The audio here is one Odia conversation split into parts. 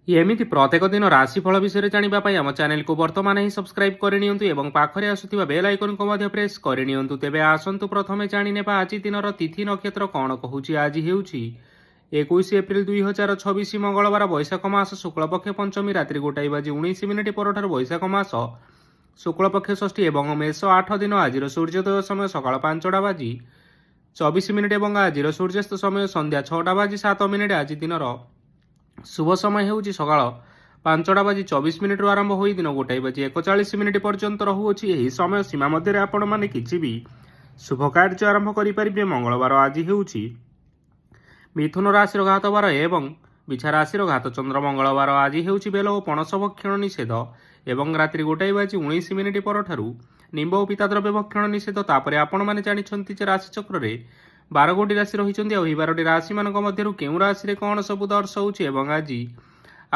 ଏମିତି ପ୍ରତ୍ୟେକ ଦିନ ରାଶିଫଳ ବିଷୟରେ ଜାଣିବା ପାଇଁ ଆମ ଚ୍ୟାନେଲକୁ ବର୍ତ୍ତମାନ ହିଁ ସବସ୍କ୍ରାଇବ୍ କରିନିଅନ୍ତୁ ଏବଂ ପାଖରେ ଆସୁଥିବା ବେଲ୍ ଆଇକନକୁ ମଧ୍ୟ ପ୍ରେସ୍ କରିନିଅନ୍ତୁ। ତେବେ ଆସନ୍ତୁ ପ୍ରଥମେ ଜାଣିନେବା ଆଜି ଦିନର ତିଥି ନକ୍ଷତ୍ର କ'ଣ କହୁଛି। ଆଜି ହେଉଛି 21 ଏପ୍ରିଲ 2026 ମଙ୍ଗଳବାର, ବୈଶାଖ ମାସ ଶୁକ୍ଳପକ୍ଷ ପଞ୍ଚମୀ, ରାତ୍ରି 1:19 ପରଠାରୁ ବୈଶାଖ ମାସ ଶୁକ୍ଳପକ୍ଷ ଷଷ୍ଠୀ ଏବଂ ମେଷ 8 ଦିନ। ଆଜିର ସୂର୍ଯ୍ୟୋଦୟ ସମୟ ସକାଳ 5:24 ଏବଂ ଆଜିର ସୂର୍ଯ୍ୟାସ୍ତ ସମୟ ସନ୍ଧ୍ୟା 6:07। ଆଜି ଦିନର ଶୁଭ ସମୟ ହେଉଛି ସକାଳ 5:24ରୁ ଆରମ୍ଭ ହୋଇ ଦିନ 1:41 ପର୍ଯ୍ୟନ୍ତ ରହୁଅଛି। ଏହି ସମୟ ସୀମା ମଧ୍ୟରେ ଆପଣମାନେ କିଛି ବି ଶୁଭ କାର୍ଯ୍ୟ ଆରମ୍ଭ କରିପାରିବେ। ମଙ୍ଗଳବାର ଆଜି ହେଉଛି ମିଥୁନ ରାଶିର ଘାତ ବାର ଏବଂ ବିଛା ରାଶିର ଘାତ ଚନ୍ଦ୍ର। ମଙ୍ଗଳବାର ଆଜି ହେଉଛି ବେଲ ଓ ପଣସ ଭକ୍ଷଣ ନିଷେଧ ଏବଂ ରାତ୍ରି 1:19 ପରଠାରୁ ନିମ୍ବ ଓ ପିତା ଦ୍ରବ୍ୟ ଭକ୍ଷଣ ନିଷେଧ। ତାପରେ ଆପଣମାନେ ଜାଣିଛନ୍ତି ଯେ ରାଶିଚକ୍ରରେ 12 ଗୋଟି ରାଶି ରହିଛନ୍ତି ଆଉ ଏହି 12ଟି ରାଶିମାନଙ୍କ ମଧ୍ୟରୁ କେଉଁ ରାଶିରେ କ'ଣ ସବୁ ଦର୍ଶାଉଛି ଏବଂ ଆଜି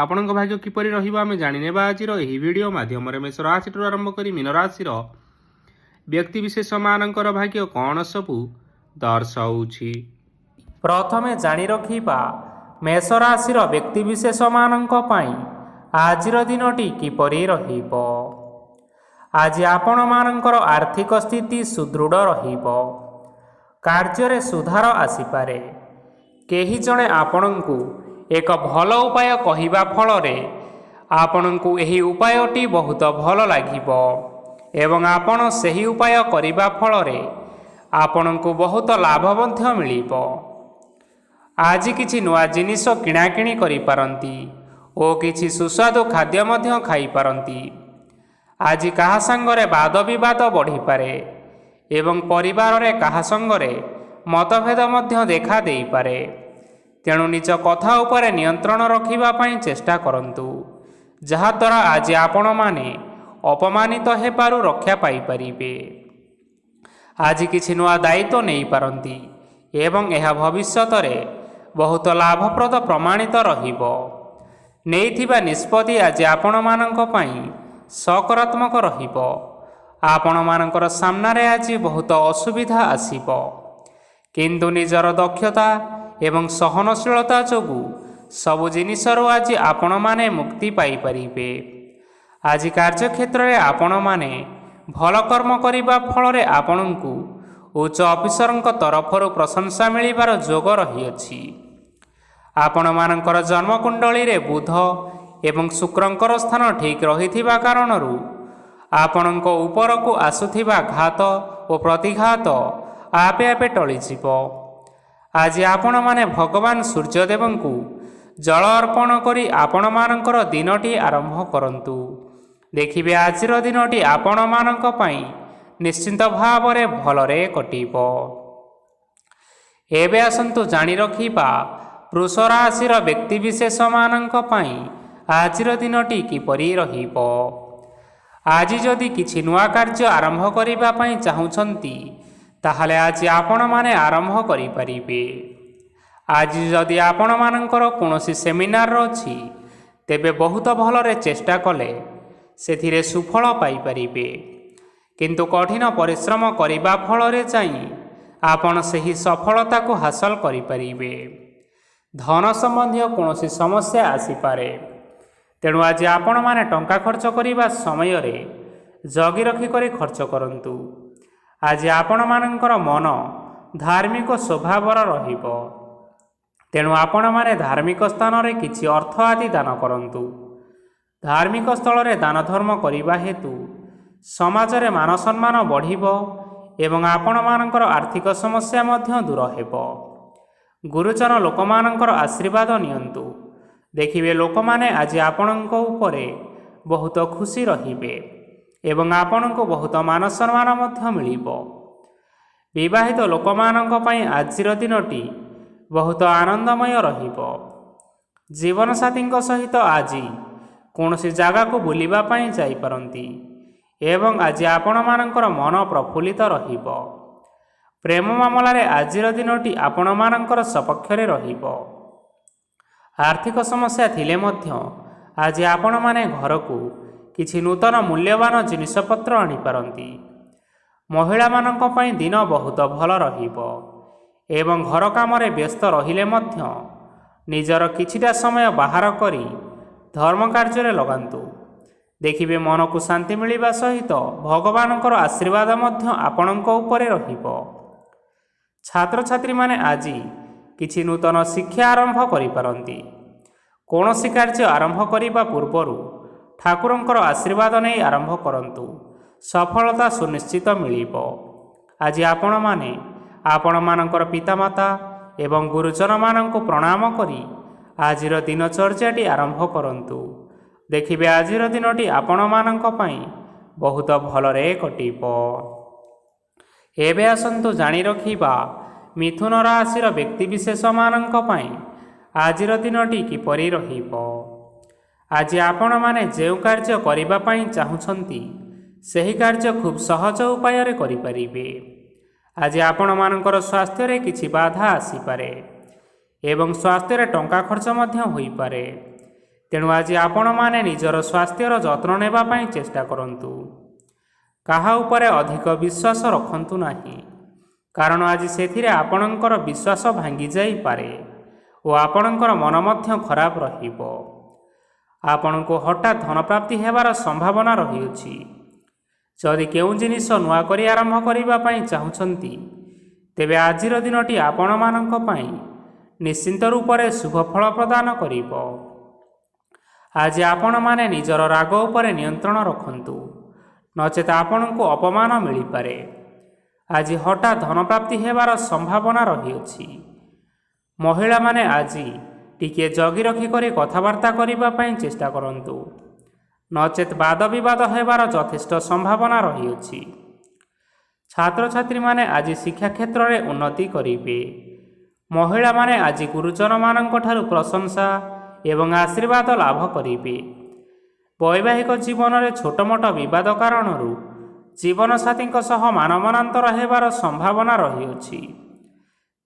ଆପଣଙ୍କ ଭାଗ୍ୟ କିପରି ରହିବ ଆମେ ଜାଣିନେବା ଆଜିର ଏହି ଭିଡ଼ିଓ ମାଧ୍ୟମରେ। ମେଷ ରାଶିଠାରୁ ଆରମ୍ଭ କରି ମୀନ ରାଶିର ବ୍ୟକ୍ତିବିଶେଷମାନଙ୍କର ଭାଗ୍ୟ କ'ଣ ସବୁ ଦର୍ଶାଉଛି। ପ୍ରଥମେ ଜାଣି ରଖିବା ମେଷ ରାଶିର ବ୍ୟକ୍ତିବିଶେଷମାନଙ୍କ ପାଇଁ ଆଜିର ଦିନଟି କିପରି ରହିବ। ଆଜି ଆପଣମାନଙ୍କର ଆର୍ଥିକ ସ୍ଥିତି ସୁଦୃଢ଼ ରହିବ। କାର୍ଯ୍ୟରେ ସୁଧାର ଆସିପାରେ। କେହି ଜଣେ ଆପଣଙ୍କୁ ଏକ ଭଲ ଉପାୟ କହିବା ଫଳରେ ଆପଣଙ୍କୁ ଏହି ଉପାୟଟି ବହୁତ ଭଲ ଲାଗିବ ଏବଂ ଆପଣ ସେହି ଉପାୟ କରିବା ଫଳରେ ଆପଣଙ୍କୁ ବହୁତ ଲାଭ ମଧ୍ୟ ମିଳିବ। ଆଜି କିଛି ନୂଆ ଜିନିଷ କିଣାକିଣି କରିପାରନ୍ତି ଓ କିଛି ସୁସ୍ୱାଦୁ ଖାଦ୍ୟ ମଧ୍ୟ ଖାଇପାରନ୍ତି। ଆଜି କାହା ସାଙ୍ଗରେ ବାଦ ବିବାଦ ବଢ଼ିପାରେ ଏବଂ ପରିବାରରେ କାହା ସଙ୍ଗରେ ମତଭେଦ ମଧ୍ୟ ଦେଖା ଦେଇପାରେ। ତେଣୁ ନିଜ କଥା ଉପରେ ନିୟନ୍ତ୍ରଣ ରଖିବା ପାଇଁ ଚେଷ୍ଟା କରନ୍ତୁ, ଯାହାଦ୍ୱାରା ଆଜି ଆପଣମାନେ ଅପମାନିତ ହେବାରୁ ରକ୍ଷା ପାଇପାରିବେ। ଆଜି କିଛି ନୂଆ ଦାୟିତ୍ୱ ନେଇପାରନ୍ତି ଏବଂ ଏହା ଭବିଷ୍ୟତରେ ବହୁତ ଲାଭପ୍ରଦ ପ୍ରମାଣିତ ରହିବ। ନେଇଥିବା ନିଷ୍ପତ୍ତି ଆଜି ଆପଣମାନଙ୍କ ପାଇଁ ସକାରାତ୍ମକ ରହିବ। ଆପଣମାନଙ୍କର ସାମ୍ନାରେ ଆଜି ବହୁତ ଅସୁବିଧା ଆସିବ, କିନ୍ତୁ ନିଜର ଦକ୍ଷତା ଏବଂ ସହନଶୀଳତା ଯୋଗୁଁ ସବୁ ଜିନିଷରୁ ଆଜି ଆପଣମାନେ ମୁକ୍ତି ପାଇପାରିବେ। ଆଜି କାର୍ଯ୍ୟକ୍ଷେତ୍ରରେ ଆପଣମାନେ ଭଲ କର୍ମ କରିବା ଫଳରେ ଆପଣଙ୍କୁ ଉଚ୍ଚ ଅଫିସରଙ୍କ ତରଫରୁ ପ୍ରଶଂସା ମିଳିବାର ଯୋଗ ରହିଅଛି। ଆପଣମାନଙ୍କର ଜନ୍ମକୁଣ୍ଡଳୀରେ ବୁଧ ଏବଂ ଶୁକ୍ରଙ୍କର ସ୍ଥାନ ଠିକ୍ ରହିଥିବା କାରଣରୁ ଆପଣଙ୍କ ଉପରକୁ ଆସୁଥିବା ଘାତ ଓ ପ୍ରତିଘାତ ଆପେ ଆପେ ଟଳିଯିବ। ଆଜି ଆପଣମାନେ ଭଗବାନ ସୂର୍ଯ୍ୟଦେବଙ୍କୁ ଜଳ ଅର୍ପଣ କରି ଆପଣମାନଙ୍କର ଦିନଟି ଆରମ୍ଭ କରନ୍ତୁ। ଦେଖିବେ ଆଜିର ଦିନଟି ଆପଣମାନଙ୍କ ପାଇଁ ନିଶ୍ଚିନ୍ତ ଭାବରେ ଭଲରେ କଟିବ। ଏବେ ଆସନ୍ତୁ ଜାଣି ରଖିବା ବୃଷ ରାଶିର ବ୍ୟକ୍ତିବିଶେଷମାନଙ୍କ ପାଇଁ ଆଜିର ଦିନଟି କିପରି ରହିବ। ଆଜି ଯଦି କିଛି ନୂଆ କାର୍ଯ୍ୟ ଆରମ୍ଭ କରିବା ପାଇଁ ଚାହୁଁଛନ୍ତି ତାହେଲେ ଆଜି ଆପଣମାନେ ଆରମ୍ଭ କରିପାରିବେ। ଆଜି ଯଦି ଆପଣମାନଙ୍କର କୌଣସି ସେମିନାର ଅଛି ତେବେ ବହୁତ ଭଲରେ ଚେଷ୍ଟା କଲେ ସେଥିରେ ସୁଫଳ ପାଇପାରିବେ, କିନ୍ତୁ କଠିନ ପରିଶ୍ରମ କରିବା ଫଳରେ ଯାଇ ଆପଣ ସେହି ସଫଳତାକୁ ହାସଲ କରିପାରିବେ। ଧନ ସମ୍ବନ୍ଧୀୟ କୌଣସି ସମସ୍ୟା ଆସିପାରେ, ତେଣୁ ଆଜି ଆପଣମାନେ ଟଙ୍କା ଖର୍ଚ୍ଚ କରିବା ସମୟରେ ଜଗି ରଖି କରି ଖର୍ଚ୍ଚ କରନ୍ତୁ। ଆଜି ଆପଣମାନଙ୍କର ମନ ଧାର୍ମିକ ସ୍ୱଭାବର ରହିବ, ତେଣୁ ଆପଣମାନେ ଧାର୍ମିକ ସ୍ଥାନରେ କିଛି ଅର୍ଥ ଆଦି ଦାନ କରନ୍ତୁ। ଧାର୍ମିକ ସ୍ଥଳରେ ଦାନ ଧର୍ମ କରିବା ହେତୁ ସମାଜରେ ମାନ ସମ୍ମାନ ବଢ଼ିବ ଏବଂ ଆପଣମାନଙ୍କର ଆର୍ଥିକ ସମସ୍ୟା ମଧ୍ୟ ଦୂର ହେବ। ଗୁରୁଜନ ଲୋକମାନଙ୍କର ଆଶୀର୍ବାଦ ନିଅନ୍ତୁ। ଦେଖିବେ ଲୋକମାନେ ଆଜି ଆପଣଙ୍କ ଉପରେ ବହୁତ ଖୁସି ରହିବେ ଏବଂ ଆପଣଙ୍କୁ ବହୁତ ମାନ ସମ୍ମାନ ମଧ୍ୟ ମିଳିବ। ବିବାହିତ ଲୋକମାନଙ୍କ ପାଇଁ ଆଜିର ଦିନଟି ବହୁତ ଆନନ୍ଦମୟ ରହିବ। ଜୀବନସାଥୀଙ୍କ ସହିତ ଆଜି କୌଣସି ଜାଗାକୁ ବୁଲିବା ପାଇଁ ଯାଇପାରନ୍ତି ଏବଂ ଆଜି ଆପଣମାନଙ୍କର ମନ ପ୍ରଫୁଲ୍ଲିତ ରହିବ। ପ୍ରେମ ମାମଲାରେ ଆଜିର ଦିନଟି ଆପଣମାନଙ୍କର ସପକ୍ଷରେ ରହିବ। ଆର୍ଥିକ ସମସ୍ୟା ଥିଲେ ମଧ୍ୟ ଆଜି ଆପଣମାନେ ଘରକୁ କିଛି ନୂତନ ମୂଲ୍ୟବାନ ଜିନିଷପତ୍ର ଆଣିପାରନ୍ତି। ମହିଳାମାନଙ୍କ ପାଇଁ ଦିନ ବହୁତ ଭଲ ରହିବ ଏବଂ ଘର କାମରେ ବ୍ୟସ୍ତ ରହିଲେ ମଧ୍ୟ ନିଜର କିଛିଟା ସମୟ ବାହାର କରି ଧର୍ମ କାର୍ଯ୍ୟରେ ଲଗାନ୍ତୁ। ଦେଖିବେ ମନକୁ ଶାନ୍ତି ମିଳିବା ସହିତ ଭଗବାନଙ୍କର ଆଶୀର୍ବାଦ ମଧ୍ୟ ଆପଣଙ୍କ ଉପରେ ରହିବ। ଛାତ୍ରଛାତ୍ରୀମାନେ ଆଜି କିଛି ନୂତନ ଶିକ୍ଷା ଆରମ୍ଭ କରିପାରନ୍ତି। କୌଣସି କାର୍ଯ୍ୟ ଆରମ୍ଭ କରିବା ପୂର୍ବରୁ ଠାକୁରଙ୍କର ଆଶୀର୍ବାଦ ନେଇ ଆରମ୍ଭ କରନ୍ତୁ। ସଫଳତା ସୁନିଶ୍ଚିତ ମିଳିବ। ଆଜି ଆପଣମାନେ ଆପଣମାନଙ୍କର ପିତାମାତା ଏବଂ ଗୁରୁଜନମାନଙ୍କୁ ପ୍ରଣାମ କରି ଆଜିର ଦିନଚର୍ଯ୍ୟାଟି ଆରମ୍ଭ କରନ୍ତୁ। ଦେଖିବେ ଆଜିର ଦିନଟି ଆପଣମାନଙ୍କ ପାଇଁ ବହୁତ ଭଲରେ କଟିବ। ଏବେ ଆସନ୍ତୁ ଜାଣି ରଖିବା ମିଥୁନ ରାଶିର ବ୍ୟକ୍ତିବିଶେଷମାନଙ୍କ ପାଇଁ ଆଜିର ଦିନଟି କିପରି ରହିବ। ଆଜି ଆପଣମାନେ ଯେଉଁ କାର୍ଯ୍ୟ କରିବା ପାଇଁ ଚାହୁଁଛନ୍ତି ସେହି କାର୍ଯ୍ୟ ଖୁବ୍ ସହଜ ଉପାୟରେ କରିପାରିବେ। ଆଜି ଆପଣମାନଙ୍କର ସ୍ୱାସ୍ଥ୍ୟରେ କିଛି ବାଧା ଆସିପାରେ ଏବଂ ସ୍ୱାସ୍ଥ୍ୟରେ ଟଙ୍କା ଖର୍ଚ୍ଚ ମଧ୍ୟ ହୋଇପାରେ। ତେଣୁ ଆଜି ଆପଣମାନେ ନିଜର ସ୍ୱାସ୍ଥ୍ୟର ଯତ୍ନ ନେବା ପାଇଁ ଚେଷ୍ଟା କରନ୍ତୁ। କାହା ଉପରେ ଅଧିକ ବିଶ୍ୱାସ ରଖନ୍ତୁ ନାହିଁ, କାରଣ ଆଜି ସେଥିରେ ଆପଣଙ୍କର ବିଶ୍ୱାସ ଭାଙ୍ଗି ଯାଇପାରେ ଓ ଆପଣଙ୍କର ମନ ମଧ୍ୟ ଖରାପ ରହିବ। ଆପଣଙ୍କୁ ହଠାତ୍ ଧନପ୍ରାପ୍ତି ହେବାର ସମ୍ଭାବନା ରହିଅଛି। ଯଦି କେଉଁ ଜିନିଷ ନୂଆ କରି ଆରମ୍ଭ କରିବା ପାଇଁ ଚାହୁଁଛନ୍ତି ତେବେ ଆଜିର ଦିନଟି ଆପଣମାନଙ୍କ ପାଇଁ ନିଶ୍ଚିନ୍ତ ରୂପରେ ଶୁଭ ଫଳ ପ୍ରଦାନ କରିବ। ଆଜି ଆପଣମାନେ ନିଜର ରାଗ ଉପରେ ନିୟନ୍ତ୍ରଣ ରଖନ୍ତୁ, ନଚେତ ଆପଣଙ୍କୁ ଅପମାନ ମିଳିପାରେ। ଆଜି ହଠାତ୍ ଧନପ୍ରାପ୍ତି ହେବାର ସମ୍ଭାବନା ରହିଅଛି। ମହିଳାମାନେ ଆଜି ଟିକିଏ ଜଗି ରଖି କରି କଥାବାର୍ତ୍ତା କରିବା ପାଇଁ ଚେଷ୍ଟା କରନ୍ତୁ, ନଚେତ ବାଦ ବିବାଦ ହେବାର ଯଥେଷ୍ଟ ସମ୍ଭାବନା ରହିଅଛି। ଛାତ୍ରଛାତ୍ରୀମାନେ ଆଜି ଶିକ୍ଷା କ୍ଷେତ୍ରରେ ଉନ୍ନତି କରିବେ। ମହିଳାମାନେ ଆଜି ଗୁରୁଜନମାନଙ୍କ ଠାରୁ ପ୍ରଶଂସା ଏବଂ ଆଶୀର୍ବାଦ ଲାଭ କରିବେ। ବୈବାହିକ ଜୀବନରେ ଛୋଟମୋଟ ବିବାଦ କାରଣରୁ ଜୀବନସାଥୀଙ୍କ ସହ ମାନମନାନ୍ତର ହେବାର ସମ୍ଭାବନା ରହିଅଛି।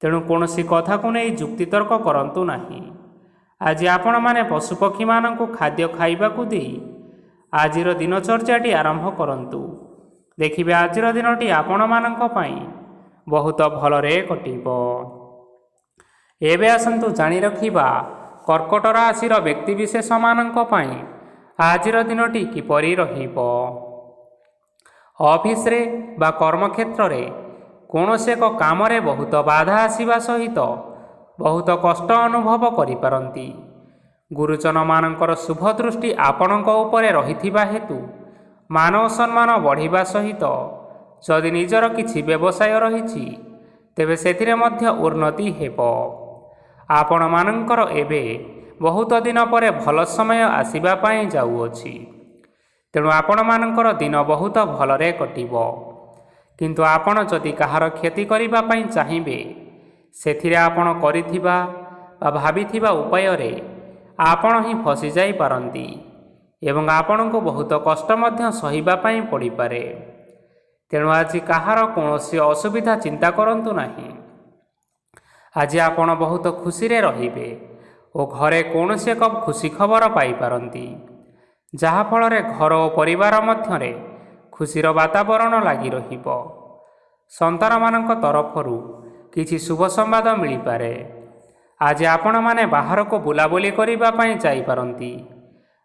ତେଣୁ କୌଣସି କଥାକୁ ନେଇ ଯୁକ୍ତିତର୍କ କରନ୍ତୁ ନାହିଁ। ଆଜି ଆପଣମାନେ ପଶୁପକ୍ଷୀମାନଙ୍କୁ ଖାଦ୍ୟ ଖାଇବାକୁ ଦେଇ ଆଜିର ଦିନଚର୍ଯ୍ୟାଟି ଆରମ୍ଭ କରନ୍ତୁ। ଦେଖିବେ ଆଜିର ଦିନଟି ଆପଣମାନଙ୍କ ପାଇଁ ବହୁତ ଭଲରେ କଟିବ। ଏବେ ଆସନ୍ତୁ ଜାଣି ରଖିବା କର୍କଟ ରାଶିର ବ୍ୟକ୍ତିବିଶେଷମାନଙ୍କ ପାଇଁ ଆଜିର ଦିନଟି କିପରି ରହିବ। ଅଫିସରେ ବା କର୍ମକ୍ଷେତ୍ରରେ କୌଣସି ଏକ କାମରେ ବହୁତ ବାଧା ଆସିବା ସହିତ ବହୁତ କଷ୍ଟ ଅନୁଭବ କରିପାରନ୍ତି। ଗୁରୁଜନମାନଙ୍କର ଶୁଭ ଦୃଷ୍ଟି ଆପଣଙ୍କ ଉପରେ ରହିଥିବା ହେତୁ ମାନ ଓ ସମ୍ମାନ ବଢ଼ିବା ସହିତ ଯଦି ନିଜର କିଛି ବ୍ୟବସାୟ ରହିଛି ତେବେ ସେଥିରେ ମଧ୍ୟ ଉନ୍ନତି ହେବ। ଆପଣମାନଙ୍କର ଏବେ ବହୁତ ଦିନ ପରେ ଭଲ ସମୟ ଆସିବା ପାଇଁ ଯାଉଅଛି। ତେଣୁ ଆପଣମାନଙ୍କର ଦିନ ବହୁତ ଭଲରେ କଟିବ। କିନ୍ତୁ ଆପଣ ଯଦି କାହାର କ୍ଷତି କରିବା ପାଇଁ ଚାହିଁବେ ସେଥିରେ ଆପଣ କରିଥିବା ବା ଭାବିଥିବା ଉପାୟରେ ଆପଣ ହିଁ ଫସିଯାଇପାରନ୍ତି ଏବଂ ଆପଣଙ୍କୁ ବହୁତ କଷ୍ଟ ମଧ୍ୟ ସହିବା ପାଇଁ ପଡ଼ିପାରେ। ତେଣୁ ଆଜି କାହାର କୌଣସି ଅସୁବିଧା ଚିନ୍ତା କରନ୍ତୁ ନାହିଁ। ଆଜି ଆପଣ ବହୁତ ଖୁସିରେ ରହିବେ ଓ ଘରେ କୌଣସି ଏକ ଖୁସି ଖବର ପାଇପାରନ୍ତି, ଯାହାଫଳରେ ଘର ଓ ପରିବାର ମଧ୍ୟରେ ଖୁସିର ବାତାବରଣ ଲାଗି ରହିବ। ସନ୍ତାନମାନଙ୍କ ତରଫରୁ କିଛି ଶୁଭ ସମ୍ବାଦ ମିଳିପାରେ। ଆଜି ଆପଣମାନେ ବାହାରକୁ ବୁଲାବୁଲି କରିବା ପାଇଁ ଯାଇପାରନ୍ତି।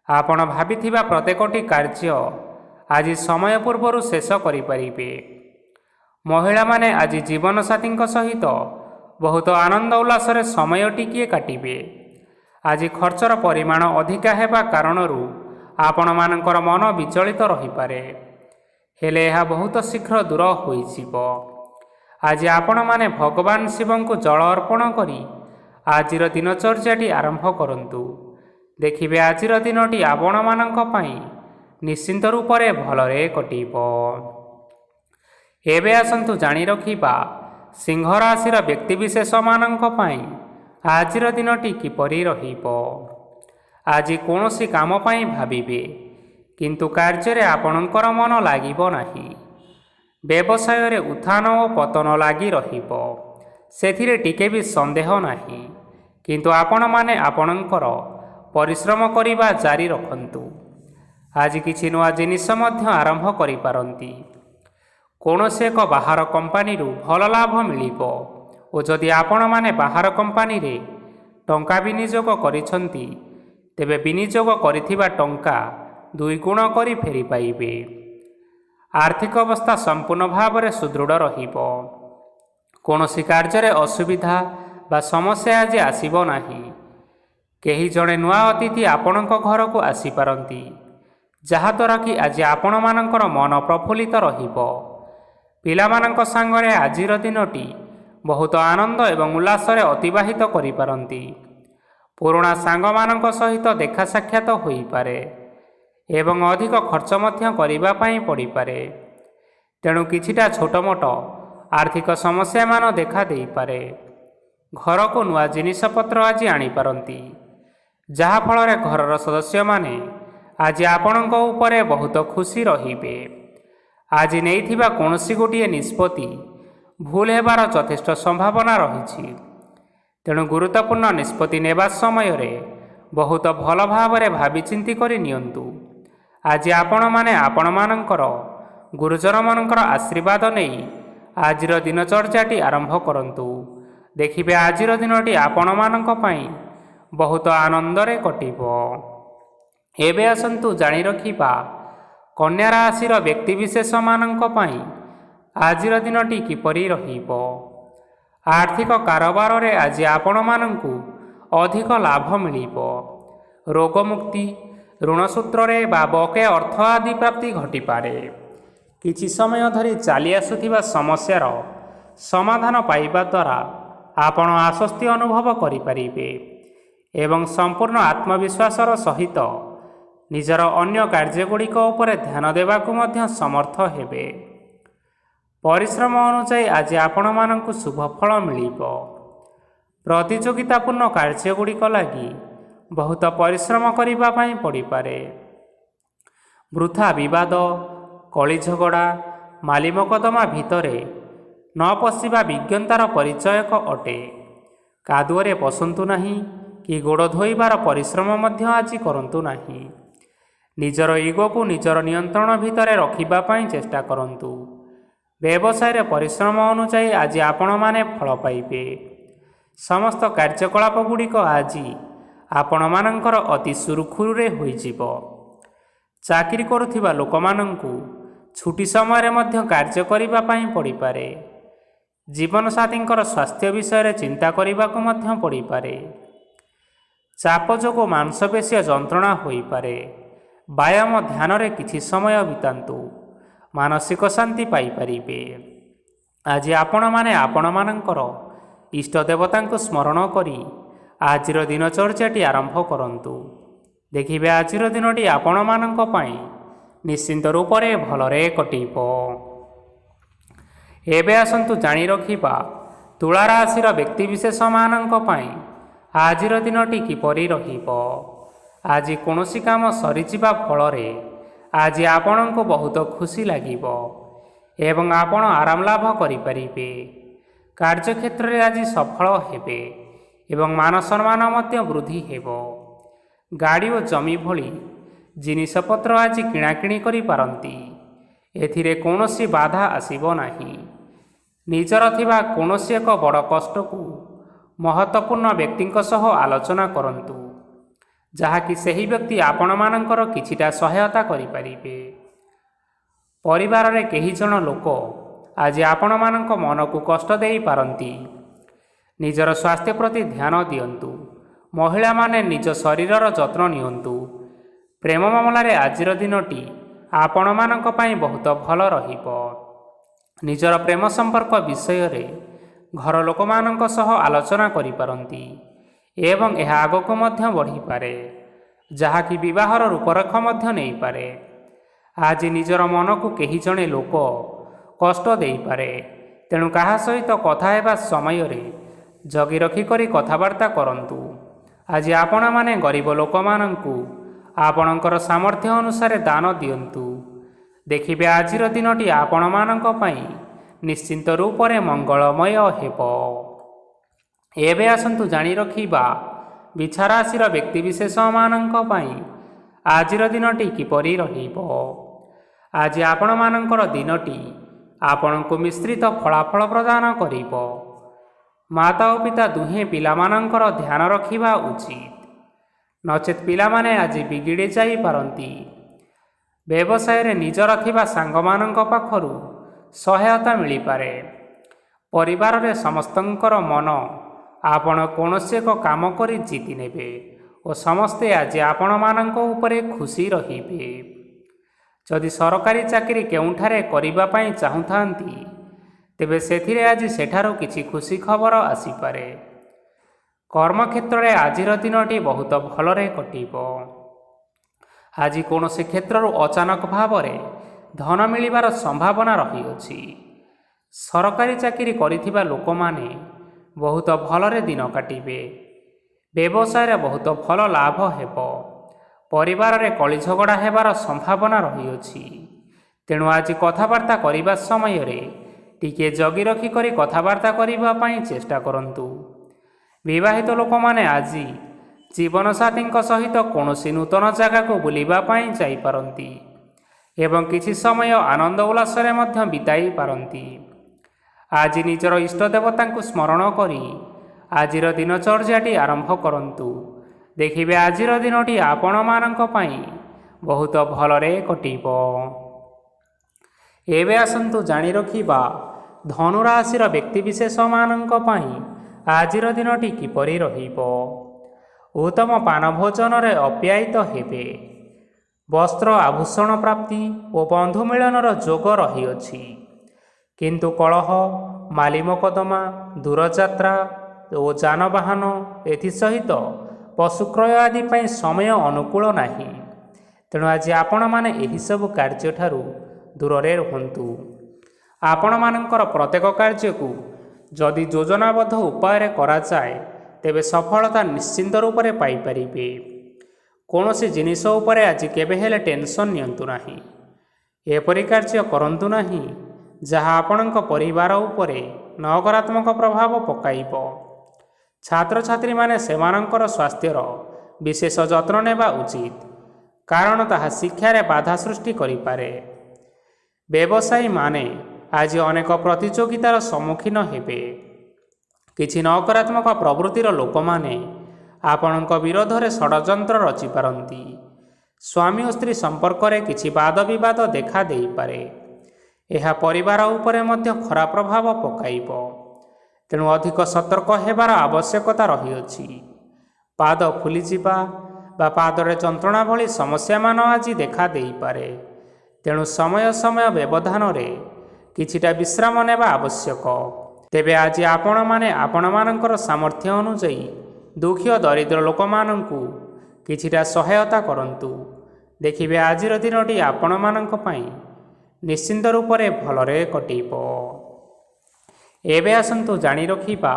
ଆପଣ ଭାବିଥିବା ପ୍ରତ୍ୟେକଟି କାର୍ଯ୍ୟ ଆଜି ସମୟ ପୂର୍ବରୁ ଶେଷ କରିପାରିବେ। ମହିଳାମାନେ ଆଜି ଜୀବନସାଥୀଙ୍କ ସହିତ ବହୁତ ଆନନ୍ଦ ଉଲ୍ଲାସରେ ସମୟ ଟିକିଏ କାଟିବେ। ଆଜି ଖର୍ଚ୍ଚର ପରିମାଣ ଅଧିକା ହେବା କାରଣରୁ ଆପଣମାନଙ୍କର ମନ ବିଚଳିତ ରହିପାରେ, ହେଲେ ଏହା ବହୁତ ଶୀଘ୍ର ଦୂର ହୋଇଯିବ। ଆଜି ଆପଣମାନେ ଭଗବାନ ଶିବଙ୍କୁ ଜଳ ଅର୍ପଣ କରି ଆଜିର ଦିନଚର୍ଯ୍ୟାଟି ଆରମ୍ଭ କରନ୍ତୁ। ଦେଖିବେ ଆଜିର ଦିନଟି ଆପଣମାନଙ୍କ ପାଇଁ ନିଶ୍ଚିନ୍ତ ରୂପରେ ଭଲରେ କଟିବ। ଏବେ ଆସନ୍ତୁ ଜାଣି ରଖିବା ସିଂହ ରାଶିର ବ୍ୟକ୍ତିବିଶେଷମାନଙ୍କ ପାଇଁ ଆଜିର ଦିନଟି କିପରି ରହିବ। ଆଜି କୌଣସି କାମ ପାଇଁ ଭାବିବେ, କିନ୍ତୁ କାର୍ଯ୍ୟରେ ଆପଣଙ୍କର ମନ ଲାଗିବ ନାହିଁ। ବ୍ୟବସାୟରେ ଉତ୍ଥାନ ଓ ପତନ ଲାଗି ରହିବ, ସେଥିରେ ଟିକେ ବି ସନ୍ଦେହ ନାହିଁ। କିନ୍ତୁ ଆପଣମାନେ ଆପଣଙ୍କର ପରିଶ୍ରମ କରିବା ଜାରି ରଖନ୍ତୁ। ଆଜି କିଛି ନୂଆ ଜିନିଷ ମଧ୍ୟ ଆରମ୍ଭ କରିପାରନ୍ତି। କୌଣସି ଏକ ବାହାର କମ୍ପାନୀରୁ ଭଲ ଲାଭ ମିଳିବ ଓ ଯଦି ଆପଣମାନେ ବାହାର କମ୍ପାନୀରେ ଟଙ୍କା ବିନିଯୋଗ କରିଛନ୍ତି ତେବେ ବିନିଯୋଗ କରିଥିବା ଟଙ୍କା 2 ଗୁଣ କରି ଫେରି ପାଇବେ। ଆର୍ଥିକ ଅବସ୍ଥା ସମ୍ପୂର୍ଣ୍ଣ ଭାବରେ ସୁଦୃଢ଼ ରହିବ। କୌଣସି କାର୍ଯ୍ୟରେ ଅସୁବିଧା ବା ସମସ୍ୟା ଆଜି ଆସିବ ନାହିଁ। କେହି ଜଣେ ନୂଆ ଅତିଥି ଆପଣଙ୍କ ଘରକୁ ଆସିପାରନ୍ତି, ଯାହାଦ୍ୱାରା କି ଆଜି ଆପଣମାନଙ୍କର ମନ ପ୍ରଫୁଲ୍ଲିତ ରହିବ। ପିଲାମାନଙ୍କ ସାଙ୍ଗରେ ଆଜିର ଦିନଟି ବହୁତ ଆନନ୍ଦ ଏବଂ ଉଲ୍ଲାସରେ ଅତିବାହିତ କରିପାରନ୍ତି। ପୁରୁଣା ସାଙ୍ଗମାନଙ୍କ ସହିତ ଦେଖା ସାକ୍ଷାତ ହୋଇପାରେ ଏବଂ ଅଧିକ ଖର୍ଚ୍ଚ ମଧ୍ୟ କରିବା ପାଇଁ ପଡ଼ିପାରେ। ତେଣୁ କିଛିଟା ଛୋଟମୋଟ ଆର୍ଥିକ ସମସ୍ୟାମାନ ଦେଖା ଦେଇପାରେ। ଘରକୁ ନୂଆ ଜିନିଷପତ୍ର ଆଜି ଆଣିପାରନ୍ତି, ଯାହାଫଳରେ ଘରର ସଦସ୍ୟମାନେ ଆଜି ଆପଣଙ୍କ ଉପରେ ବହୁତ ଖୁସି ରହିବେ। ଆଜି ନେଇଥିବା କୌଣସି ଗୋଟିଏ ନିଷ୍ପତ୍ତି ଭୁଲ ହେବାର ଯଥେଷ୍ଟ ସମ୍ଭାବନା ରହିଛି। ତେଣୁ ଗୁରୁତ୍ୱପୂର୍ଣ୍ଣ ନିଷ୍ପତ୍ତି ନେବା ସମୟରେ ବହୁତ ଭଲ ଭାବରେ ଭାବିଚିନ୍ତି କରି ନିଅନ୍ତୁ। ଆଜି ଆପଣମାନେ ଆପଣମାନଙ୍କର ଗୁରୁଜନମାନଙ୍କର ଆଶୀର୍ବାଦ ନେଇ ଆଜିର ଦିନଚର୍ଯ୍ୟାଟି ଆରମ୍ଭ କରନ୍ତୁ। ଦେଖିବେ ଆଜିର ଦିନଟି ଆପଣମାନଙ୍କ ପାଇଁ ବହୁତ ଆନନ୍ଦରେ କଟିବ। ଏବେ ଆସନ୍ତୁ ଜାଣି ରଖିବା କନ୍ୟା ରାଶିର ବ୍ୟକ୍ତିବିଶେଷମାନଙ୍କ ପାଇଁ ଆଜିର ଦିନଟି କିପରି ରହିବ। ଆର୍ଥିକ କାରବାରରେ ଆଜି ଆପଣମାନଙ୍କୁ ଅଧିକ ଲାଭ ମିଳିବ। ରୋଗମୁକ୍ତି, ଋଣ ସୂତ୍ରରେ ବା ବକେୟା ଅର୍ଥ ଆଦି ପ୍ରାପ୍ତି ଘଟିପାରେ। କିଛି ସମୟ ଧରି ଚାଲି ଆସୁଥିବା ସମସ୍ୟାର ସମାଧାନ ପାଇବା ଦ୍ୱାରା ଆପଣ ଆଶ୍ୱସ୍ତି ଅନୁଭବ କରିପାରିବେ ଏବଂ ସମ୍ପୂର୍ଣ୍ଣ ଆତ୍ମବିଶ୍ୱାସର ସହିତ ନିଜର ଅନ୍ୟ କାର୍ଯ୍ୟଗୁଡ଼ିକ ଉପରେ ଧ୍ୟାନ ଦେବାକୁ ମଧ୍ୟ ସମର୍ଥ ହେବେ। ପରିଶ୍ରମ ଅନୁଯାୟୀ ଆଜି ଆପଣମାନଙ୍କୁ ଶୁଭ ଫଳ ମିଳିବ। ପ୍ରତିଯୋଗିତାପୂର୍ଣ୍ଣ କାର୍ଯ୍ୟଗୁଡ଼ିକ ଲାଗି ବହୁତ ପରିଶ୍ରମ କରିବା ପାଇଁ ପଡ଼ିପାରେ। ବୃଥା ବିବାଦ, କଳିଝଗଡ଼ା, ମାଲି ମକଦ୍ଦମା ଭିତରେ ନ ପଶିବା ବିଜ୍ଞତାର ପରିଚୟକ ଅଟେ। କାଦୁଅରେ ପଶନ୍ତୁ ନାହିଁ କି ଗୋଡ଼ ଧୋଇବାର ପରିଶ୍ରମ ମଧ୍ୟ ଆଜି କରନ୍ତୁ ନାହିଁ। ନିଜର ଇଗୋକୁ ନିଜର ନିୟନ୍ତ୍ରଣ ଭିତରେ ରଖିବା ପାଇଁ ଚେଷ୍ଟା କରନ୍ତୁ। ବ୍ୟବସାୟରେ ପରିଶ୍ରମ ଅନୁଯାୟୀ ଆଜି ଆପଣମାନେ ଫଳ ପାଇବେ। ସମସ୍ତ କାର୍ଯ୍ୟକଳାପ ଗୁଡ଼ିକ ଆଜି ଆପଣମାନଙ୍କର ଅତି ସୁରୁଖୁରୁରେ ହୋଇଯିବ। ଚାକିରି କରୁଥିବା ଲୋକମାନଙ୍କୁ ଛୁଟି ସମୟରେ ମଧ୍ୟ କାର୍ଯ୍ୟ କରିବା ପାଇଁ ପଡ଼ିପାରେ। ଜୀବନସାଥୀଙ୍କର ସ୍ୱାସ୍ଥ୍ୟ ବିଷୟରେ ଚିନ୍ତା କରିବାକୁ ମଧ୍ୟ ପଡ଼ିପାରେ। ଚାପ ଯୋଗୁଁ ମାଂସପେଶୀୟ ଯନ୍ତ୍ରଣା ହୋଇପାରେ। ବ୍ୟାୟାମ ଧ୍ୟାନରେ କିଛି ସମୟ ବିତାନ୍ତୁ, ମାନସିକ ଶାନ୍ତି ପାଇପାରିବେ। ଆଜି ଆପଣମାନେ ଆପଣମାନଙ୍କର ଇଷ୍ଟ ଦେବତାଙ୍କୁ ସ୍ମରଣ କରି ଆଜିର ଦିନଚର୍ଯ୍ୟାଟି ଆରମ୍ଭ କରନ୍ତୁ। ଦେଖିବେ ଆଜିର ଦିନଟି ଆପଣମାନଙ୍କ ପାଇଁ ନିଶ୍ଚିନ୍ତ ରୂପରେ ଭଲରେ କଟିବ। ଏବେ ଆସନ୍ତୁ ଜାଣି ରଖିବା ତୁଳା ରାଶିର ବ୍ୟକ୍ତିବିଶେଷମାନଙ୍କ ପାଇଁ ଆଜିର ଦିନଟି କିପରି ରହିବ। ଆଜି କୌଣସି କାମ ସରିଯିବା ଫଳରେ ଆଜି ଆପଣଙ୍କୁ ବହୁତ ଖୁସି ଲାଗିବ ଏବଂ ଆପଣ ଆରାମ ଲାଭ କରିପାରିବେ। କାର୍ଯ୍ୟକ୍ଷେତ୍ରରେ ଆଜି ସଫଳ ହେବେ ଏବଂ ମାନ ସମ୍ମାନ ମଧ୍ୟ ବୃଦ୍ଧି ହେବ। ଗାଡ଼ି ଓ ଜମି ଭଳି ଜିନିଷପତ୍ର ଆଜି କିଣାକିଣି କରିପାରନ୍ତି। ଏଥିରେ କୌଣସି ବାଧା ଆସିବ ନାହିଁ। ନିଜର ଥିବା କୌଣସି ଏକ ବଡ଼ କଷ୍ଟକୁ ମହତ୍ତ୍ୱପୂର୍ଣ୍ଣ ବ୍ୟକ୍ତିଙ୍କ ସହ ଆଲୋଚନା କରନ୍ତୁ, ଯାହାକି ସେହି ବ୍ୟକ୍ତି ଆପଣମାନଙ୍କର କିଛିଟା ସହାୟତା କରିପାରିବେ। ପରିବାରରେ କେହି ଜଣ ଲୋକ ଆଜି ଆପଣମାନଙ୍କ ମନକୁ କଷ୍ଟ ଦେଇପାରନ୍ତି। ନିଜର ସ୍ୱାସ୍ଥ୍ୟ ପ୍ରତି ଧ୍ୟାନ ଦିଅନ୍ତୁ। ମହିଳାମାନେ ନିଜ ଶରୀରର ଯତ୍ନ ନିଅନ୍ତୁ। ପ୍ରେମ ମାମଲାରେ ଆଜିର ଦିନଟି ଆପଣମାନଙ୍କ ପାଇଁ ବହୁତ ଭଲ ରହିବ। ନିଜର ପ୍ରେମ ସମ୍ପର୍କ ବିଷୟରେ ଘର ଲୋକମାନଙ୍କ ସହ ଆଲୋଚନା କରିପାରନ୍ତି ଏବଂ ଏହା ଆଗକୁ ମଧ୍ୟ ବଢ଼ିପାରେ, ଯାହାକି ବିବାହର ରୂପରେଖ ମଧ୍ୟ ନେଇପାରେ। ଆଜି ନିଜର ମନକୁ କେହି ଜଣେ ଲୋକ କଷ୍ଟ ଦେଇପାରେ, ତେଣୁ କାହା ସହିତ କଥା ହେବା ସମୟରେ ଜଗି ରଖିକରି କଥାବାର୍ତ୍ତା କରନ୍ତୁ। ଆଜି ଆପଣମାନେ ଗରିବ ଲୋକମାନଙ୍କୁ ଆପଣଙ୍କର ସାମର୍ଥ୍ୟ ଅନୁସାରେ ଦାନ ଦିଅନ୍ତୁ। ଦେଖିବେ ଆଜିର ଦିନଟି ଆପଣମାନଙ୍କ ପାଇଁ ନିଶ୍ଚିନ୍ତ ରୂପରେ ମଙ୍ଗଳମୟ ହେବ। ଏବେ ଆସନ୍ତୁ ଜାଣି ରଖିବା ବିଛା ରାଶିର ବ୍ୟକ୍ତିବିଶେଷମାନଙ୍କ ପାଇଁ ଆଜିର ଦିନଟି କିପରି ରହିବ। ଆଜି ଆପଣମାନଙ୍କର ଦିନଟି ଆପଣଙ୍କୁ ମିଶ୍ରିତ ଫଳାଫଳ ପ୍ରଦାନ କରିବ। ମାତା ଓ ପିତା ଦୁହେଁ ପିଲାମାନଙ୍କର ଧ୍ୟାନ ରଖିବା ଉଚିତ। ନଚେତ୍ ପିଲାମାନେ ଆଜି ବିଗିଡ଼ି ଯାଇପାରନ୍ତି। ବ୍ୟବସାୟରେ ନିଜର ଥିବା ସାଙ୍ଗମାନଙ୍କ ପାଖରୁ ସହାୟତା ମିଳିପାରେ। ପରିବାରରେ ସମସ୍ତଙ୍କର ମନ ଆପଣ କୌଣସି ଏକ କାମ କରି ଜିତି ନେବେ ଓ ସମସ୍ତେ ଆଜି ଆପଣମାନଙ୍କ ଉପରେ ଖୁସି ରହିବେ। ଯଦି ସରକାରୀ ଚାକିରି କେଉଁଠାରେ କରିବା ପାଇଁ ଚାହୁଁଥାନ୍ତି, ତେବେ ସେଥିରେ ଆଜି ସେଠାରୁ କିଛି ଖୁସି ଖବର ଆସିପାରେ। କର୍ମକ୍ଷେତ୍ରରେ ଆଜିର ଦିନଟି ବହୁତ ଭଲରେ କଟିବ। ଆଜି କୌଣସି କ୍ଷେତ୍ରରୁ ଅଚାନକ ଭାବରେ ଧନ ମିଳିବାର ସମ୍ଭାବନା ରହିଅଛି। ସରକାରୀ ଚାକିରି କରିଥିବା ଲୋକମାନେ ବହୁତ ଭଲରେ ଦିନ କାଟିବେ। ବ୍ୟବସାୟରେ ବହୁତ ଭଲ ଲାଭ ହେବ। ପରିବାରରେ କଳି ଝଗଡ଼ା ହେବାର ସମ୍ଭାବନା ରହିଅଛି। ତେଣୁ ଆଜି କଥାବାର୍ତ୍ତା କରିବା ସମୟରେ ଟିକିଏ ଜଗି ରଖି କରି କଥାବାର୍ତ୍ତା କରିବା ପାଇଁ ଚେଷ୍ଟା କରନ୍ତୁ। ବିବାହିତ ଲୋକମାନେ ଆଜି ଜୀବନସାଥୀଙ୍କ ସହିତ କୌଣସି ନୂତନ ଜାଗାକୁ ବୁଲିବା ପାଇଁ ଯାଇପାରନ୍ତି ଏବଂ କିଛି ସମୟ ଆନନ୍ଦ ଉଲ୍ଲାସରେ ମଧ୍ୟ ବିତାଇ ପାରନ୍ତି। ଆଜି ନିଜର ଇଷ୍ଟ ଦେବତାଙ୍କୁ ସ୍ମରଣ କରି ଆଜିର ଦିନଚର୍ଯ୍ୟାଟି ଆରମ୍ଭ କରନ୍ତୁ। ଦେଖିବେ ଆଜିର ଦିନଟି ଆପଣମାନଙ୍କ ପାଇଁ ବହୁତ ଭଲରେ କଟିବ। ଏବେ ଆସନ୍ତୁ ଜାଣି ରଖିବା ଧନୁ ରାଶିର ବ୍ୟକ୍ତିବିଶେଷମାନଙ୍କ ପାଇଁ ଆଜିର ଦିନଟି କିପରି ରହିବ। ଉତ୍ତମ ପାନ ଭୋଜନରେ ଅପ୍ୟାୟିତ ହେବେ। ବସ୍ତ୍ର ଆଭୂଷଣ ପ୍ରାପ୍ତି ଓ ବନ୍ଧୁ ମିଳନର ଯୋଗ ରହିଅଛି। କିନ୍ତୁ କଳହ, ମାଲି ମକଦ୍ଦମା, ଦୂରଯାତ୍ରା ଓ ଯାନବାହନ ଏଥିସହିତ ପଶୁକ୍ରୟ ଆଦି ପାଇଁ ସମୟ ଅନୁକୂଳ ନାହିଁ। ତେଣୁ ଆଜି ଆପଣମାନେ ଏହିସବୁ କାର୍ଯ୍ୟଠାରୁ ଦୂରରେ ରୁହନ୍ତୁ। ଆପଣମାନଙ୍କର ପ୍ରତ୍ୟେକ କାର୍ଯ୍ୟକୁ ଯଦି ଯୋଜନାବଦ୍ଧ ଉପାୟରେ କରାଯାଏ, ତେବେ ସଫଳତା ନିଶ୍ଚିନ୍ତ ରୂପରେ ପାଇପାରିବେ। କୌଣସି ଜିନିଷ ଉପରେ ଆଜି କେବେ ହେଲେ ଟେନସନ୍ ନିଅନ୍ତୁ ନାହିଁ। ଏପରି କାର୍ଯ୍ୟ କରନ୍ତୁ ନାହିଁ ଯାହା ଆପଣଙ୍କ ପରିବାର ଉପରେ ନକାରାତ୍ମକ ପ୍ରଭାବ ପକାଇବ। ଛାତ୍ରଛାତ୍ରୀମାନେ ସେମାନଙ୍କର ସ୍ୱାସ୍ଥ୍ୟର ବିଶେଷ ଯତ୍ନ ନେବା ଉଚିତ, କାରଣ ତାହା ଶିକ୍ଷାରେ ବାଧା ସୃଷ୍ଟି କରିପାରେ। ବ୍ୟବସାୟୀମାନେ ଆଜି ଅନେକ ପ୍ରତିଯୋଗିତାର ସମ୍ମୁଖୀନ ହେବେ। କିଛି ନକାରାତ୍ମକ ପ୍ରବୃତ୍ତିର ଲୋକମାନେ ଆପଣଙ୍କ ବିରୋଧରେ ଷଡ଼ଯନ୍ତ୍ର ରଚିପାରନ୍ତି। ସ୍ୱାମୀ ଓ ସ୍ତ୍ରୀ ସମ୍ପର୍କରେ କିଛି ବାଦବିବାଦ ଦେଖା ଦେଇପାରେ। ଏହା ପରିବାର ଉପରେ ମଧ୍ୟ ଖରାପ ପ୍ରଭାବ ପକାଇବ। ତେଣୁ ଅଧିକ ସତର୍କ ହେବାର ଆବଶ୍ୟକତା ରହିଅଛି। ପାଦ ଫୁଲିଯିବା ବା ପାଦରେ ଯନ୍ତ୍ରଣା ଭଳି ସମସ୍ୟାମାନ ଆଜି ଦେଖା ଦେଇପାରେ। ତେଣୁ ସମୟ ସମୟ ବ୍ୟବଧାନରେ କିଛିଟା ବିଶ୍ରାମ ନେବା ଆବଶ୍ୟକ। ତେବେ ଆଜି ଆପଣମାନେ ଆପଣମାନଙ୍କର ସାମର୍ଥ୍ୟ ଅନୁଯାୟୀ ଦୁଃଖୀ ଓ ଦରିଦ୍ର ଲୋକମାନଙ୍କୁ କିଛିଟା ସହାୟତା କରନ୍ତୁ। ଦେଖିବେ ଆଜିର ଦିନଟି ଆପଣମାନଙ୍କ ପାଇଁ ନିଶ୍ଚିନ୍ତ ରୂପରେ ଭଲରେ କଟିବ। ଏବେ ଆସନ୍ତୁ ଜାଣି ରଖିବା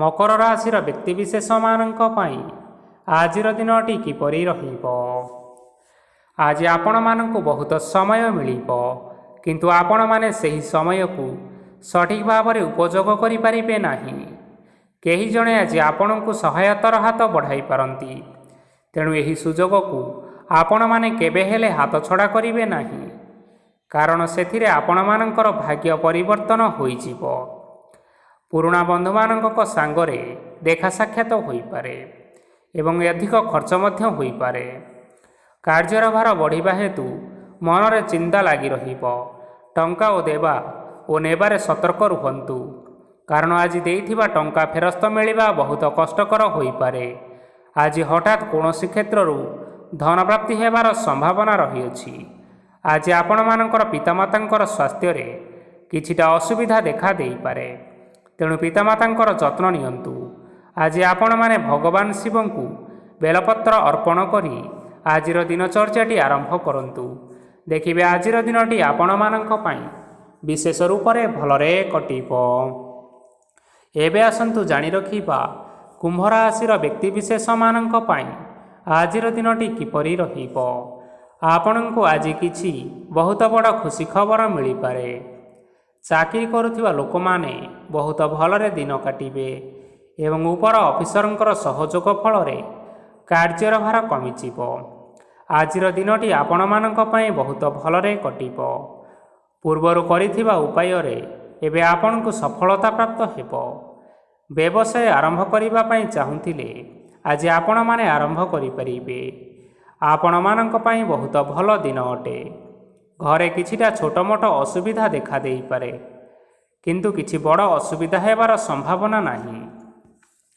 ମକର ରାଶିର ବ୍ୟକ୍ତିବିଶେଷମାନଙ୍କ ପାଇଁ ଆଜିର ଦିନଟି କିପରି ରହିବ। ଆଜି ଆପଣମାନଙ୍କୁ ବହୁତ ସମୟ ମିଳିବ, କିନ୍ତୁ ଆପଣମାନେ ସେହି ସମୟକୁ ସଠିକ୍ ଭାବରେ ଉପଯୋଗ କରିପାରିବେ ନାହିଁ। କେହି ଜଣେ ଆଜି ଆପଣଙ୍କୁ ସହାୟତାର ହାତ ବଢ଼ାଇ ପାରନ୍ତି। ତେଣୁ ଏହି ସୁଯୋଗକୁ ଆପଣମାନେ କେବେ ହେଲେ ହାତଛଡ଼ା କରିବେ ନାହିଁ, କାରଣ ସେଥିରେ ଆପଣମାନଙ୍କର ଭାଗ୍ୟ ପରିବର୍ତ୍ତନ ହୋଇଯିବ। ପୁରୁଣା ବନ୍ଧୁମାନଙ୍କ ସାଙ୍ଗରେ ଦେଖା ସାକ୍ଷାତ ହୋଇପାରେ ଏବଂ ଅଧିକ ଖର୍ଚ୍ଚ ମଧ୍ୟ ହୋଇପାରେ। କାର୍ଯ୍ୟର ଭାର ବଢ଼ିବା ହେତୁ ମନରେ ଚିନ୍ତା ଲାଗି ରହିବ। ଟଙ୍କା ଦେବା ଓ ନେବାରେ ସତର୍କ ରୁହନ୍ତୁ, କାରଣ ଆଜି ଦେଇଥିବା ଟଙ୍କା ଫେରସ୍ତ ମିଳିବା ବହୁତ କଷ୍ଟକର ହୋଇପାରେ। ଆଜି ହଠାତ୍ କୌଣସି କ୍ଷେତ୍ରରୁ ଧନପ୍ରାପ୍ତି ହେବାର ସମ୍ଭାବନା ରହିଅଛି। ଆଜି ଆପଣମାନଙ୍କର ପିତାମାତାଙ୍କର ସ୍ୱାସ୍ଥ୍ୟରେ କିଛିଟା ଅସୁବିଧା ଦେଖା ଦେଇପାରେ। ତେଣୁ ପିତାମାତାଙ୍କର ଯତ୍ନ ନିଅନ୍ତୁ। ଆଜି ଆପଣମାନେ ଭଗବାନ ଶିବଙ୍କୁ ବେଲପତ୍ର ଅର୍ପଣ କରି ଆଜିର ଦିନଚର୍ଯ୍ୟାଟି ଆରମ୍ଭ କରନ୍ତୁ। ଦେଖିବେ ଆଜିର ଦିନଟି ଆପଣମାନଙ୍କ ପାଇଁ ବିଶେଷ ରୂପରେ ଭଲରେ କଟିବ। ଏବେ ଆସନ୍ତୁ ଜାଣି ରଖିବା କୁମ୍ଭ ରାଶିର ବ୍ୟକ୍ତିବିଶେଷମାନଙ୍କ ପାଇଁ ଆଜିର ଦିନଟି କିପରି ରହିବ। ଆପଣଙ୍କୁ ଆଜି କିଛି ବହୁତ ବଡ଼ ଖୁସି ଖବର ମିଳିପାରେ। ଚାକିରି କରୁଥିବା ଲୋକମାନେ ବହୁତ ଭଲରେ ଦିନ କାଟିବେ ଏବଂ ଉପର ଅଫିସରଙ୍କର ସହଯୋଗ ଫଳରେ କାର୍ଯ୍ୟର ଭାର କମିଯିବ। ଆଜିର ଦିନଟି ଆପଣମାନଙ୍କ ପାଇଁ ବହୁତ ଭଲରେ କଟିବ। ପୂର୍ବରୁ କରିଥିବା ଉପାୟରେ ଏବେ ଆପଣଙ୍କୁ ସଫଳତା ପ୍ରାପ୍ତ ହେବ। ବ୍ୟବସାୟ ଆରମ୍ଭ କରିବା ପାଇଁ ଚାହୁଁଥିଲେ ଆଜି ଆପଣମାନେ ଆରମ୍ଭ କରିପାରିବେ। ଆପଣମାନଙ୍କ ପାଇଁ ବହୁତ ଭଲ ଦିନ ଅଟେ। ଘରେ କିଛିଟା ଛୋଟମୋଟ ଅସୁବିଧା ଦେଖାଦେଇପାରେ, କିନ୍ତୁ କିଛି ବଡ଼ ଅସୁବିଧା ହେବାର ସମ୍ଭାବନା ନାହିଁ।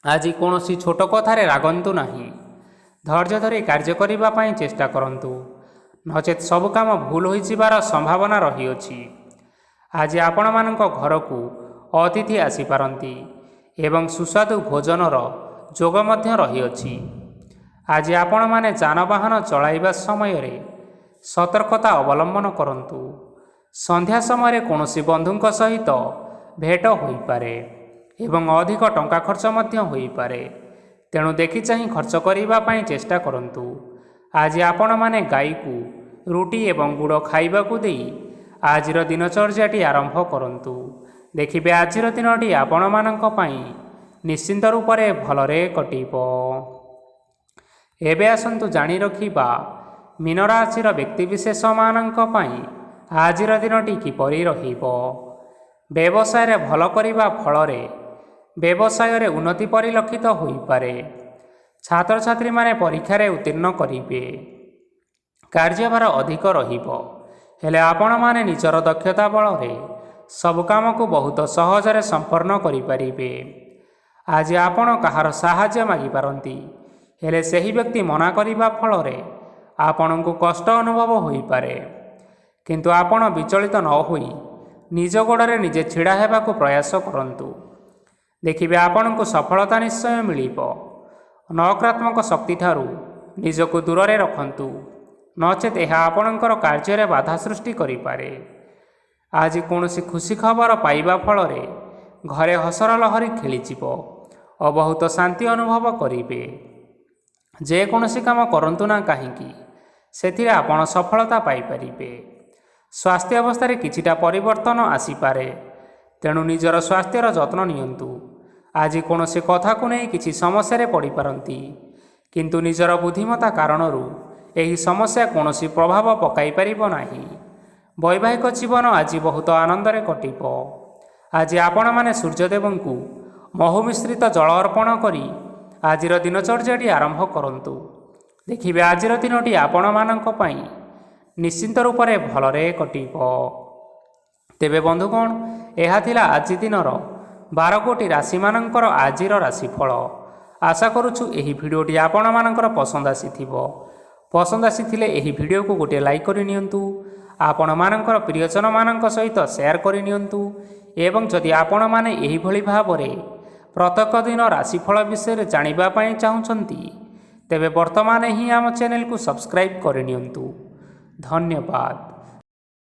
ଆଜି କୌଣସି ଛୋଟ କଥାରେ ରାଗନ୍ତୁ ନାହିଁ। ଧୈର୍ଯ୍ୟ ଧରି କାର୍ଯ୍ୟ କରିବା ପାଇଁ ଚେଷ୍ଟା କରନ୍ତୁ, ନଚେତ୍ ସବୁ କାମ ଭୁଲ ହୋଇଯିବାର ସମ୍ଭାବନା ରହିଅଛି। ଆଜି ଆପଣମାନଙ୍କ ଘରକୁ ଅତିଥି ଆସିପାରନ୍ତି ଏବଂ ସୁସ୍ୱାଦୁ ଭୋଜନର ଯୋଗ ମଧ୍ୟ ରହିଅଛି। ଆଜି ଆପଣମାନେ ଯାନବାହନ ଚଳାଇବା ସମୟରେ ସତର୍କତା ଅବଲମ୍ବନ କରନ୍ତୁ। ସନ୍ଧ୍ୟା ସମୟରେ କୌଣସି ବନ୍ଧୁଙ୍କ ସହିତ ଭେଟ ହୋଇପାରେ ଏବଂ ଅଧିକ ଟଙ୍କା ଖର୍ଚ୍ଚ ମଧ୍ୟ ହୋଇପାରେ, ତେଣୁ ଦେଖିଚାହିଁ ଖର୍ଚ୍ଚ କରିବା ପାଇଁ ଚେଷ୍ଟା କରନ୍ତୁ। ଆଜି ଆପଣମାନେ ଗାଈକୁ ରୁଟି ଏବଂ ଗୁଡ଼ ଖାଇବାକୁ ଦେଇ ଆଜିର ଦିନଚର୍ଯ୍ୟାଟି ଆରମ୍ଭ କରନ୍ତୁ। ଦେଖିବେ ଆଜିର ଦିନଟି ଆପଣମାନଙ୍କ ପାଇଁ ନିଶ୍ଚିନ୍ତ ରୂପରେ ଭଲରେ କଟିବ। ଏବେ ଆସନ୍ତୁ ଜାଣି ରଖିବା ମୀନ ରାଶିର ବ୍ୟକ୍ତିବିଶେଷମାନଙ୍କ ପାଇଁ ଆଜିର ଦିନଟି କିପରି ରହିବ। ବ୍ୟବସାୟରେ ଭଲ କରିବା ଫଳରେ ବ୍ୟବସାୟରେ ଉନ୍ନତି ପରିଲକ୍ଷିତ ହୋଇପାରେ। ଛାତ୍ରଛାତ୍ରୀମାନେ ପରୀକ୍ଷାରେ ଉତ୍ତୀର୍ଣ୍ଣ କରିବେ। କାର୍ଯ୍ୟଭାର ଅଧିକ ରହିବ, ହେଲେ ଆପଣମାନେ ନିଜର ଦକ୍ଷତା ବଳରେ ସବୁ କାମକୁ ବହୁତ ସହଜରେ ସମ୍ପନ୍ନ କରିପାରିବେ। ଆଜି ଆପଣ କାହାର ସାହାଯ୍ୟ ମାଗିପାରନ୍ତି, ହେଲେ ସେହି ବ୍ୟକ୍ତି ମନା କରିବା ଫଳରେ ଆପଣଙ୍କୁ କଷ୍ଟ ଅନୁଭବ ହୋଇପାରେ। କିନ୍ତୁ ଆପଣ ବିଚଳିତ ନ ହୋଇ ନିଜ ଗୋଡ଼ରେ ନିଜେ ଛିଡ଼ା ହେବାକୁ ପ୍ରୟାସ କରନ୍ତୁ। ଦେଖିବେ ଆପଣଙ୍କୁ ସଫଳତା ନିଶ୍ଚୟ ମିଳିବ। ନକାରାତ୍ମକ ଶକ୍ତିଠାରୁ ନିଜକୁ ଦୂରରେ ରଖନ୍ତୁ, ନଚେତ୍ ଏହା ଆପଣଙ୍କର କାର୍ଯ୍ୟରେ ବାଧା ସୃଷ୍ଟି କରିପାରେ। ଆଜି କୌଣସି ଖୁସି ଖବର ପାଇବା ଫଳରେ ଘରେ ହସର ଲହରୀ ଖେଳିଯିବ ଓ ବହୁତ ଶାନ୍ତି ଅନୁଭବ କରିବେ। ଯେକୌଣସି କାମ କରନ୍ତୁ ନା କାହିଁକି, ସେଥିରେ ଆପଣ ସଫଳତା ପାଇପାରିବେ। ସ୍ୱାସ୍ଥ୍ୟ ଅବସ୍ଥାରେ କିଛିଟା ପରିବର୍ତ୍ତନ ଆସିପାରେ, ତେଣୁ ନିଜର ସ୍ୱାସ୍ଥ୍ୟର ଯତ୍ନ ନିଅନ୍ତୁ। ଆଜି କୌଣସି କଥାକୁ ନେଇ କିଛି ସମସ୍ୟାରେ ପଡ଼ିପାରନ୍ତି, କିନ୍ତୁ ନିଜର ବୁଦ୍ଧିମତ୍ତା କାରଣରୁ ଏହି ସମସ୍ୟା କୌଣସି ପ୍ରଭାବ ପକାଇପାରିବ ନାହିଁ। ବୈବାହିକ ଜୀବନ ଆଜି ବହୁତ ଆନନ୍ଦରେ କଟିବ। ଆଜି ଆପଣମାନେ ସୂର୍ଯ୍ୟଦେବଙ୍କୁ ମହୁ ମିଶ୍ରିତ ଜଳ ଅର୍ପଣ କରି ଆଜିର ଦିନଚର୍ଯ୍ୟାଟି ଆରମ୍ଭ କରନ୍ତୁ। ଦେଖିବେ ଆଜିର ଦିନଟି ଆପଣମାନଙ୍କ ପାଇଁ ନିଶ୍ଚିନ୍ତ ରୂପରେ ଭଲରେ କଟିବ। ତେବେ ବନ୍ଧୁଗଣ, ଏହା ଥିଲା ଆଜି ଦିନର 12 ଗୋଟି ରାଶିମାନଙ୍କର ଆଜିର ରାଶିଫଳ। ଆଶା କରୁଛୁ ଏହି ଭିଡ଼ିଓଟି ଆପଣମାନଙ୍କର ପସନ୍ଦ ଆସିଥିବ। ପସନ୍ଦ ଆସିଥିଲେ ଏହି ଭିଡ଼ିଓକୁ ଗୋଟିଏ ଲାଇକ୍ କରିନିଅନ୍ତୁ। ଆପଣମାନଙ୍କର ପ୍ରିୟଜନମାନଙ୍କ ସହିତ ସେୟାର କରିନିଅନ୍ତୁ ଏବଂ ଯଦି ଆପଣମାନେ ଏହିଭଳି ଭାବରେ ପ୍ରତ୍ୟେକ ଦିନ ରାଶିଫଳ ବିଷୟରେ ଜାଣିବା ପାଇଁ ଚାହୁଁଛନ୍ତି, ତେବେ ବର୍ତ୍ତମାନ ହିଁ ଆମ ଚ୍ୟାନେଲକୁ ସବସ୍କ୍ରାଇବ୍ କରିନିଅନ୍ତୁ। ଧନ୍ୟବାଦ।